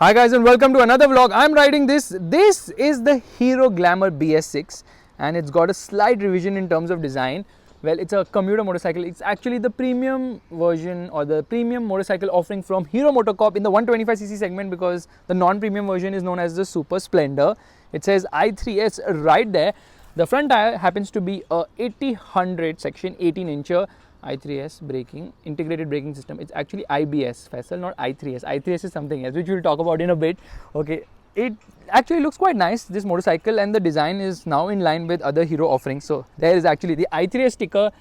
Hi guys and welcome to another vlog. I'm riding this. This is the Hero Glamour BS6 and it's got a slight revision in terms of design. Well, it's a commuter motorcycle. It's actually the premium version or the premium motorcycle offering from Hero MotoCorp in the 125cc segment, because the non-premium version is known as the Super Splendor. It says i3S right there. The front tire happens to be a 80/100 section 18-incher i3S braking, integrated braking system. It's actually IBS, Faisal, not i3S. i3S is something else, which we'll talk about in a bit. Okay, it actually looks quite nice, this motorcycle, and the design is now in line with other Hero offerings. So there is actually the i3S sticker,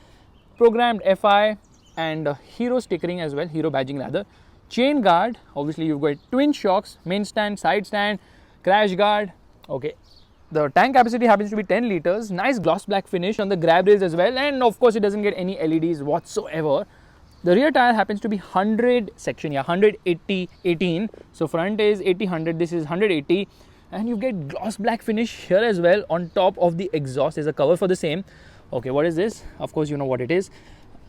programmed FI, and Hero stickering as well, Hero badging rather. Chain guard, obviously you've got twin shocks, main stand, side stand, crash guard. Okay, the tank capacity happens to be 10 liters, nice gloss black finish on the grab rails as well, and of course it doesn't get any LEDs whatsoever. The rear tire happens to be 100 section, 180/18. So front is 80/100, this is 180, and you get gloss black finish here as well. On top of the exhaust there's a cover for the same. Okay, what is this? Of course you know what it is.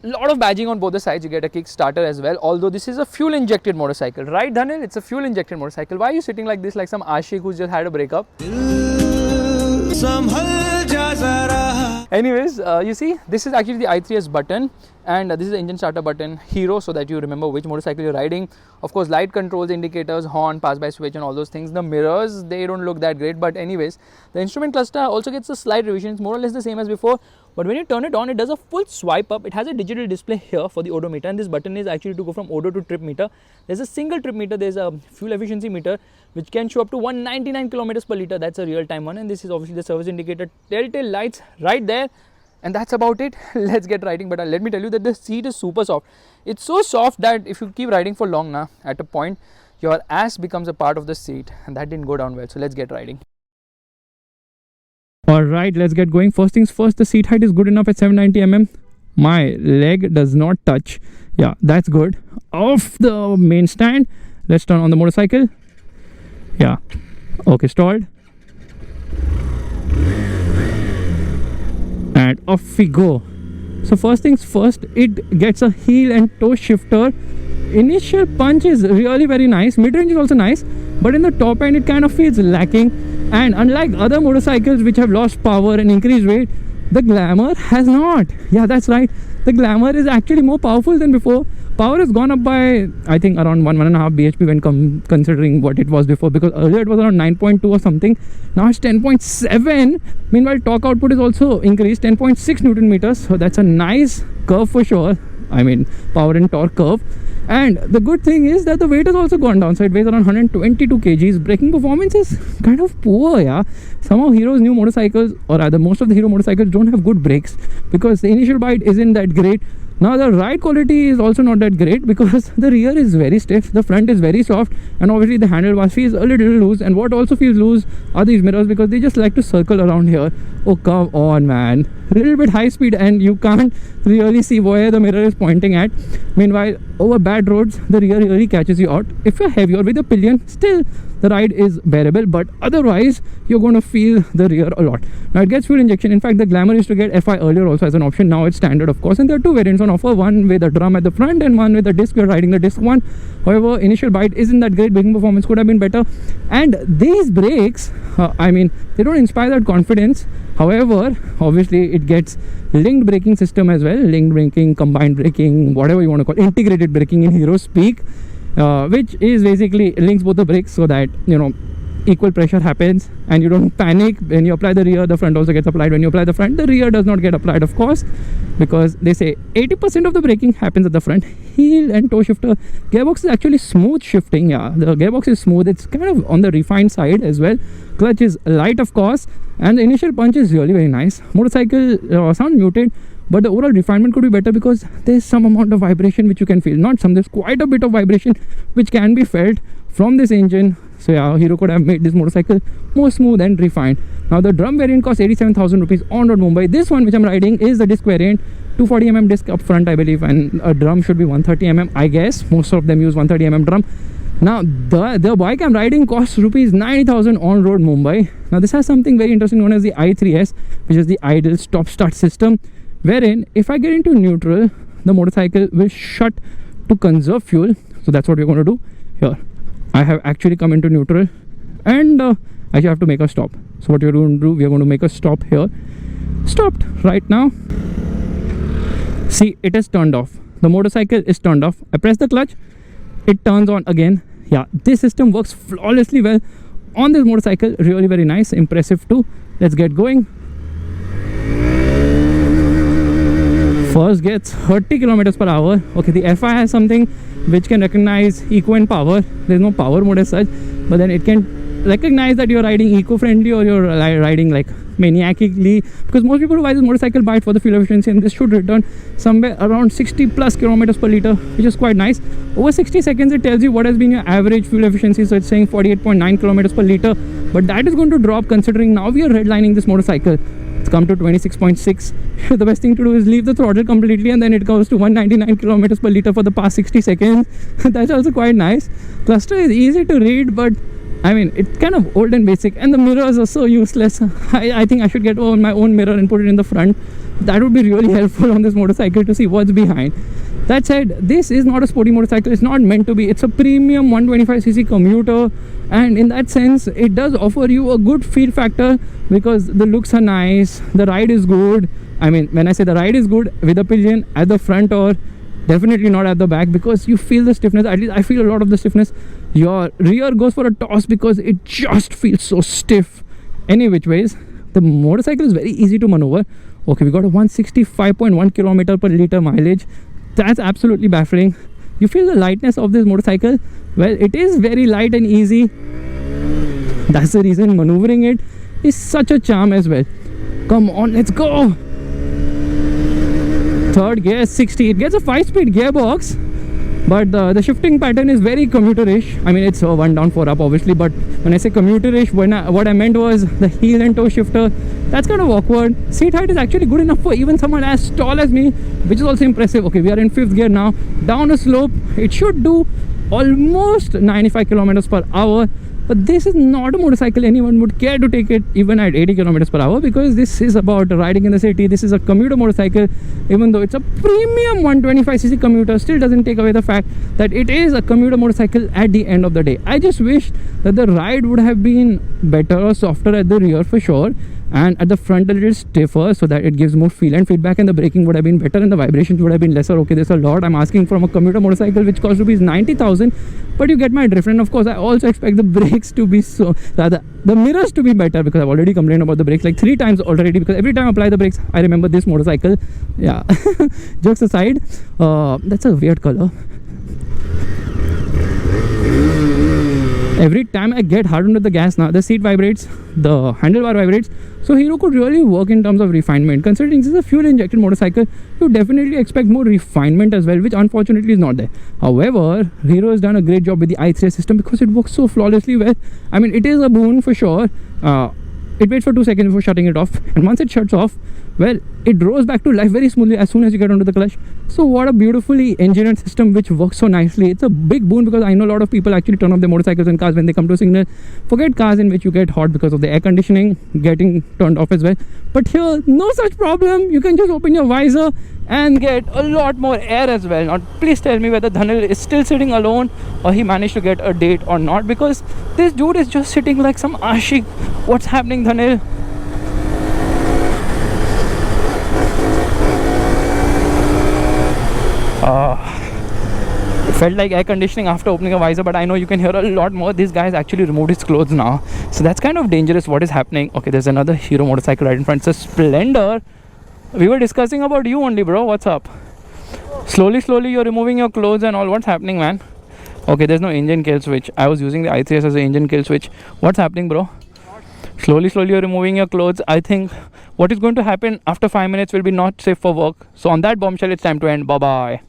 Lot of badging on both the sides. You get a kickstarter as well, although this is a fuel injected motorcycle, right Dhanil? It's a fuel injected motorcycle. Why are you sitting like this, like some Ashik who's just had a breakup? Anyways, you see, this is actually the i3S button, and this is the engine starter button, Hero, so that you remember which motorcycle you're riding. Of course, light controls, indicators, horn, pass-by switch and all those things. The mirrors, they don't look that great, but anyways, the instrument cluster also gets a slight revision. It's more or less the same as before, but when you turn it on, it does a full swipe up. It has a digital display here for the odometer, and this button is actually to go from odo to trip meter. There's a single trip meter, there's a fuel efficiency meter which can show up to 199 kilometers per liter. That's a real-time one, and this is obviously the service indicator, telltale lights right there, and that's about it. Let's get riding. But let me tell you that the seat is super soft. It's so soft that if you keep riding for long now, at a point your ass becomes a part of the seat, and that didn't go down well. So let's get riding. Alright, let's get going. First things first, the seat height is good enough at 790 mm. My leg does not touch. Yeah, that's good. Off the main stand, let's turn on the motorcycle. Yeah, okay, stalled, and off we go. So first things first, it gets a heel and toe shifter. Initial punch is really very nice, mid-range is also nice, but in the top end it kind of feels lacking. And unlike other motorcycles which have lost power and increased weight, the Glamour has not. Yeah, that's right, the Glamour is actually more powerful than before. Power has gone up by, I think, around 1.5 bhp when considering what it was before, because earlier it was around 9.2 or something. Now it's 10.7. Meanwhile, torque output is also increased, 10.6 Newton meters. So that's a nice curve for sure. I mean, power and torque curve. And the good thing is that the weight has also gone down, so it weighs around 122 kgs. Braking performance is kind of poor, yeah. Some of Hero's new motorcycles, or rather most of the Hero motorcycles, don't have good brakes because the initial bite isn't that great. Now the ride quality is also not that great because the rear is very stiff, the front is very soft, and obviously the handlebar feels a little loose. And what also feels loose are these mirrors, because they just like to circle around here. Oh, come on, man. A little bit high speed and you can't really see where the mirror is pointing at. Meanwhile, over bad roads, the rear really catches you out. If you're heavy or with a pillion, still the ride is bearable, but otherwise you're going to feel the rear a lot. Now it gets fuel injection. In fact, the Glamour used to get FI earlier also as an option. Now it's standard, of course, and there are two variants on offer, one with a drum at the front and one with a disc. We're riding the disc one. However, initial bite isn't that great. Braking performance could have been better, and these brakes, I mean, they don't inspire that confidence. However, obviously it gets linked braking system as well, linked braking, combined braking, whatever you want to call it, integrated braking in Hero speak, which is basically links both the brakes so that, you know, equal pressure happens and you don't panic. When you apply the rear, the front also gets applied. When you apply the front, the rear does not get applied, of course, because they say 80% of the braking happens at the front. Heel and toe shifter. Gearbox is actually smooth shifting. Yeah, the gearbox is smooth. It's kind of on the refined side as well. Clutch is light, of course, and the initial punch is really very nice. Motorcycle sound muted, but the overall refinement could be better because there's some amount of vibration which you can feel. Not some, there's quite a bit of vibration which can be felt from this engine. So yeah, Hero could have made this motorcycle more smooth and refined. Now the drum variant costs 87,000 rupees on road Mumbai. This one which I'm riding is the disc variant, 240mm disc up front, I believe, and a drum should be 130mm, I guess. Most of them use 130mm drum. Now the bike I'm riding costs rupees 90,000 on road Mumbai. Now this has something very interesting known as the i3S, which is the idle stop start system, wherein if I get into neutral, the motorcycle will shut to conserve fuel. So that's what we're going to do here. I have actually come into neutral, and I actually have to make a stop. So what we're going to do, we are going to make a stop here. Stopped right now. See, it is turned off. The motorcycle is turned off. I press the clutch, it turns on again. Yeah, this system works flawlessly well on this motorcycle. Really very nice, impressive too. Let's get going. First gets 30 kilometers per hour. Okay, the FI has something which can recognize eco and power. There's no power mode as such, but then it can recognize that you're riding eco-friendly or you're riding like maniacally, because most people who buy this motorcycle buy it for the fuel efficiency, and this should return somewhere around 60 plus kilometers per liter, which is quite nice. Over 60 seconds it tells you what has been your average fuel efficiency, so it's saying 48.9 kilometers per liter, but that is going to drop considering now we are redlining this motorcycle. It's come to 26.6. The best thing to do is leave the throttle completely, and then it goes to 199 kilometers per liter for the past 60 seconds. That's also quite nice. Cluster is easy to read, but I mean, it's kind of old and basic, and the mirrors are so useless. I think I should get my own mirror and put it in the front. That would be really helpful on this motorcycle to see what's behind. That said, this is not a sporty motorcycle. It's not meant to be. It's a premium 125cc commuter, and in that sense it does offer you a good feel factor because the looks are nice, the ride is good. I mean, when I say the ride is good, with a pillion at the front or definitely not at the back, because you feel the stiffness. At least I feel a lot of the stiffness. Your rear goes for a toss because it just feels so stiff. Any which ways, the motorcycle is very easy to maneuver. Okay, we got a 165.1 kilometer per liter mileage. That's absolutely baffling. You feel the lightness of this motorcycle. Well, it is very light and easy. That's the reason maneuvering it is such a charm as well. Come on, let's go. Third gear, 60. It gets a 5-speed gearbox, but the shifting pattern is very commuter-ish. I mean, it's 1 down 4 up obviously, but when I say commuter-ish, what I meant was the heel and toe shifter. That's kind of awkward. Seat height is actually good enough for even someone as tall as me, which is also impressive. Okay, we are in 5th gear now. Down a slope, it should do almost 95 kilometers per hour. But this is not a motorcycle anyone would care to take it even at 80 kilometers per hour, because this is about riding in the city. This is a commuter motorcycle. Even though it's a premium 125cc commuter, still doesn't take away the fact that it is a commuter motorcycle at the end of the day. I just wish that the ride would have been better or softer at the rear for sure, and at the front a little stiffer so that it gives more feel and feedback, and the braking would have been better and the vibrations would have been lesser. Okay, there's a lot I'm asking from a commuter motorcycle which costs rupees 90,000, but you get my drift. And of course I also expect the brakes to be the mirrors to be better, because I've already complained about the brakes like 3 times already, because every time I apply the brakes I remember this motorcycle. Yeah. Jokes aside, that's a weird color. Every time I get hard under the gas now, the seat vibrates, the handlebar vibrates. So Hero could really work in terms of refinement. Considering this is a fuel injected motorcycle, you definitely expect more refinement as well, which unfortunately is not there. However, Hero has done a great job with the i3 system because it works so flawlessly well. I mean, it is a boon for sure. It waits for 2 seconds before shutting it off, and once it shuts off, well, it rolls back to life very smoothly as soon as you get onto the clutch. So what a beautifully engineered system which works so nicely. It's a big boon, because I know a lot of people actually turn off their motorcycles and cars when they come to a signal. Forget cars in which you get hot because of the air conditioning getting turned off as well. But here, no such problem. You can just open your visor and get a lot more air as well. Now, please tell me whether Dhanil is still sitting alone or he managed to get a date or not, because this dude is just sitting like some ashik. What's happening, Dhanil? It felt like air conditioning after opening a visor, but I know you can hear a lot more. This guy has actually removed his clothes now, so that's kind of dangerous. What is happening? Okay, there's another Hero motorcycle right in front. It's a Splendor. We were discussing about you only, bro. What's up? Slowly you're removing your clothes and all. What's happening, man? Okay, there's no engine kill switch. I was using the i3s as an engine kill switch. What's happening, bro? Slowly you're removing your clothes. I think what is going to happen after 5 minutes will be not safe for work. So on that bombshell, it's time to end. Bye bye.